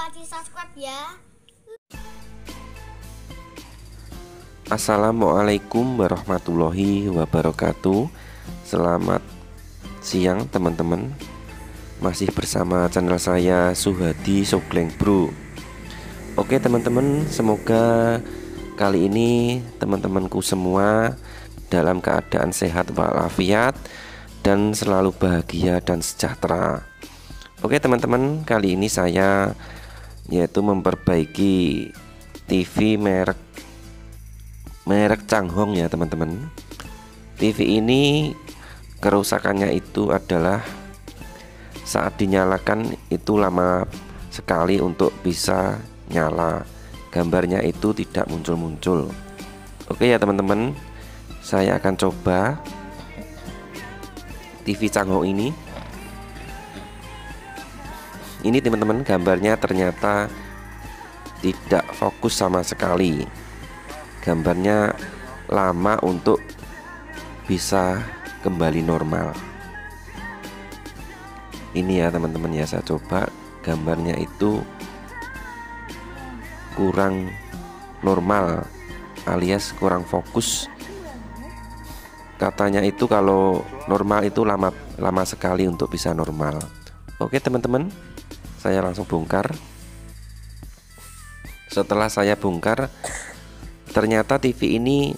lupa di subscribe ya. Assalamualaikum warahmatullahi wabarakatuh. Selamat siang teman-teman. Masih bersama channel saya Suhadi Sogleng Bro. Oke teman-teman, semoga kali ini teman-temanku semua dalam keadaan sehat walafiat dan selalu bahagia dan sejahtera. Oke teman-teman, kali ini saya yaitu memperbaiki TV merek Changhong ya teman-teman. TV ini kerusakannya itu adalah saat dinyalakan itu lama sekali untuk bisa nyala. Gambarnya itu tidak muncul-muncul. Oke ya teman-teman, saya akan coba TV Changhong ini. Ini teman-teman, gambarnya ternyata tidak fokus sama sekali. Gambarnya lama untuk bisa kembali normal. Ini ya teman-teman ya, saya coba gambarnya itu kurang normal alias kurang fokus. Katanya itu kalau normal itu lama sekali untuk bisa normal. Oke teman-teman, saya langsung bongkar. Setelah saya bongkar, ternyata TV ini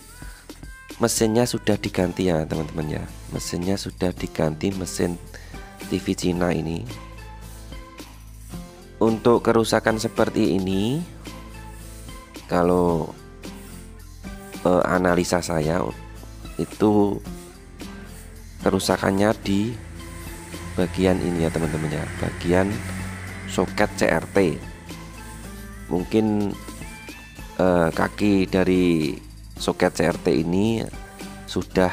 mesinnya sudah diganti ya teman-teman ya. Mesinnya sudah diganti, mesin TV Cina ini. Untuk kerusakan seperti ini, kalau analisa saya itu kerusakannya di bagian ini ya teman-teman ya, bagian soket CRT. Mungkin kaki dari soket CRT ini sudah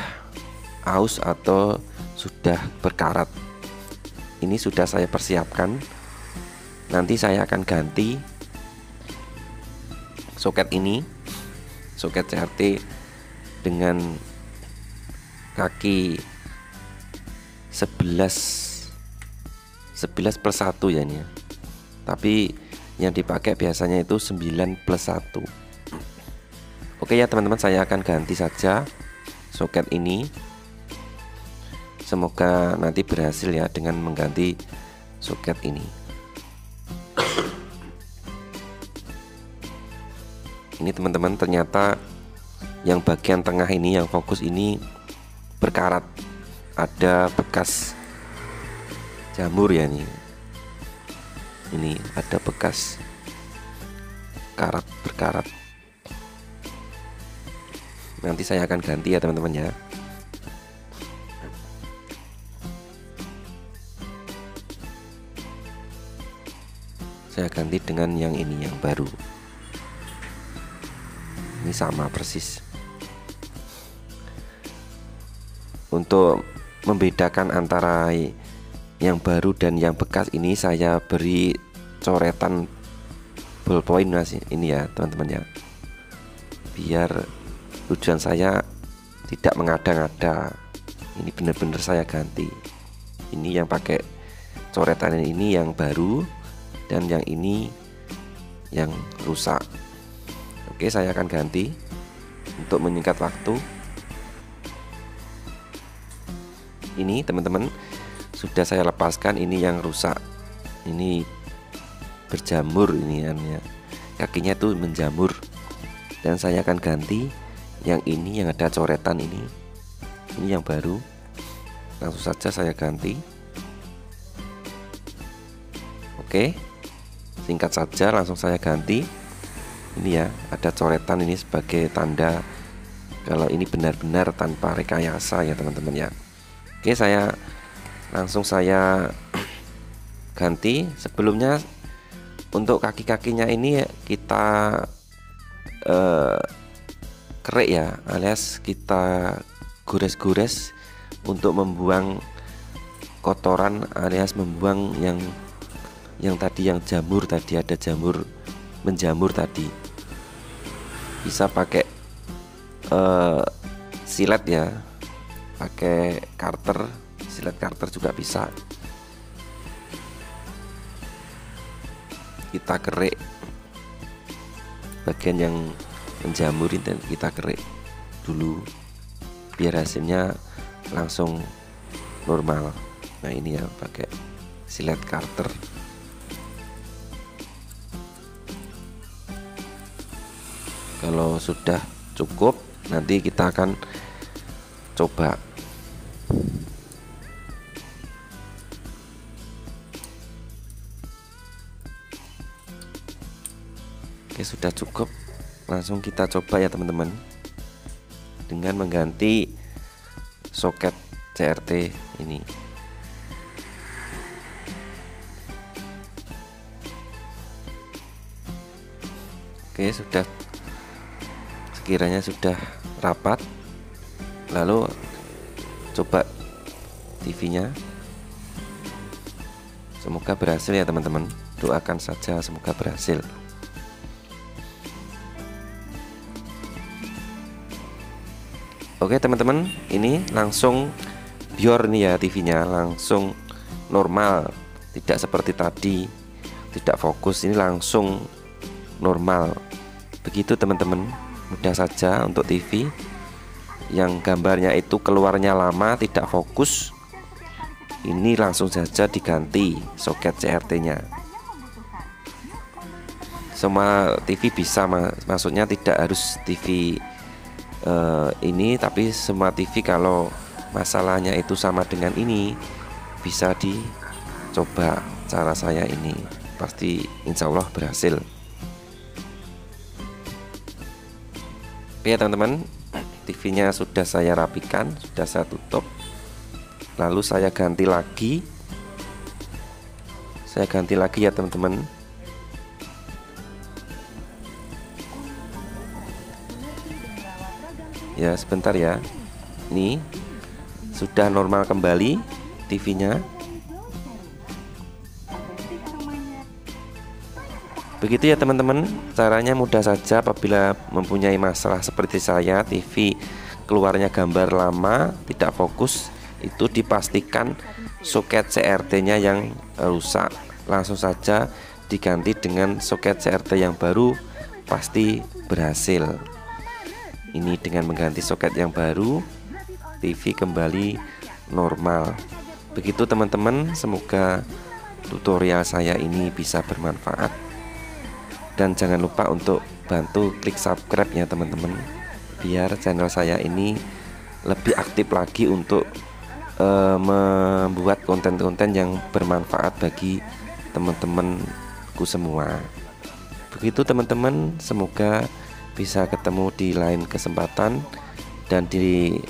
aus atau sudah berkarat. Ini sudah saya persiapkan. Nanti saya akan ganti soket ini, soket CRT dengan kaki 11+1 ya ini ya. Tapi yang dipakai biasanya itu 9+1. Oke ya teman-teman, saya akan ganti saja soket ini. Semoga nanti berhasil ya dengan mengganti soket ini. Ini teman-teman, ternyata yang bagian tengah ini, yang fokus ini berkarat. Ada bekas jamur ya ini. Ini ada bekas berkarat. Nanti saya akan ganti ya teman-teman ya. Saya ganti dengan yang ini, yang baru. Ini sama persis. Untuk membedakan antara yang baru dan yang bekas ini, saya beri coretan ballpoint mas ini ya teman-teman ya, biar tujuan saya tidak mengada-ngada. Ini benar-benar saya ganti. Ini yang pakai coretan ini yang baru, dan yang ini yang rusak. Oke, saya akan ganti untuk menyingkat waktu. Ini teman-teman, sudah saya lepaskan. Ini yang rusak, ini berjamur ini ya, kakinya tuh menjamur, dan saya akan ganti yang ini, yang ada coretan ini yang baru. Langsung saja saya ganti. Oke, singkat saja langsung saya ganti. Ini ya, ada coretan ini sebagai tanda kalau ini benar-benar tanpa rekayasa ya teman-teman ya. Oke, langsung saya ganti. Sebelumnya untuk kaki-kakinya ini kita kerek ya, alias kita gores-gores untuk membuang kotoran, alias membuang yang tadi, yang jamur tadi, ada jamur menjamur tadi. Bisa pakai silet ya, pakai karter, silet karter juga bisa. kita kerik bagian yang menjamur, dan kita kerik dulu biar hasilnya langsung normal. Nah ini ya pakai silet karter. Kalau sudah cukup nanti kita akan coba. Oke, sudah cukup, langsung kita coba ya teman-teman, dengan mengganti soket CRT ini. Oke, sudah, sekiranya sudah rapat, lalu coba TV-nya. Semoga berhasil ya teman-teman, doakan saja semoga berhasil. Oke teman-teman, ini langsung bior nih ya, TV-nya langsung normal, tidak seperti tadi tidak fokus, ini langsung normal. Begitu teman-teman, mudah saja untuk TV yang gambarnya itu keluarnya lama tidak fokus, ini langsung saja diganti soket CRT-nya. Semua TV bisa, maksudnya tidak harus TV ini, tapi semua TV kalau masalahnya itu sama dengan ini bisa dicoba cara saya ini, pasti insya Allah berhasil. Oke teman-teman, TV-nya sudah saya rapikan, sudah saya tutup, lalu saya ganti lagi ya teman-teman. Ya sebentar ya, ini sudah normal kembali TV-nya. Begitu ya teman-teman, caranya mudah saja. Apabila mempunyai masalah seperti saya, TV keluarnya gambar lama tidak fokus, itu dipastikan soket CRT-nya yang rusak, langsung saja diganti dengan soket CRT yang baru, pasti berhasil. Ini dengan mengganti soket yang baru, TV kembali normal. Begitu teman-teman, semoga tutorial saya ini bisa bermanfaat. Dan jangan lupa untuk bantu klik subscribe ya teman-teman, biar channel saya ini lebih aktif lagi untuk membuat konten-konten yang bermanfaat bagi teman-temanku semua. Begitu teman-teman, semoga bisa ketemu di lain kesempatan dan di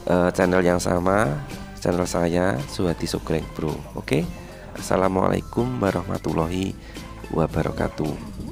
channel yang sama, channel saya Suhadi Sugeng Bro. Oke, assalamualaikum warahmatullahi wabarakatuh.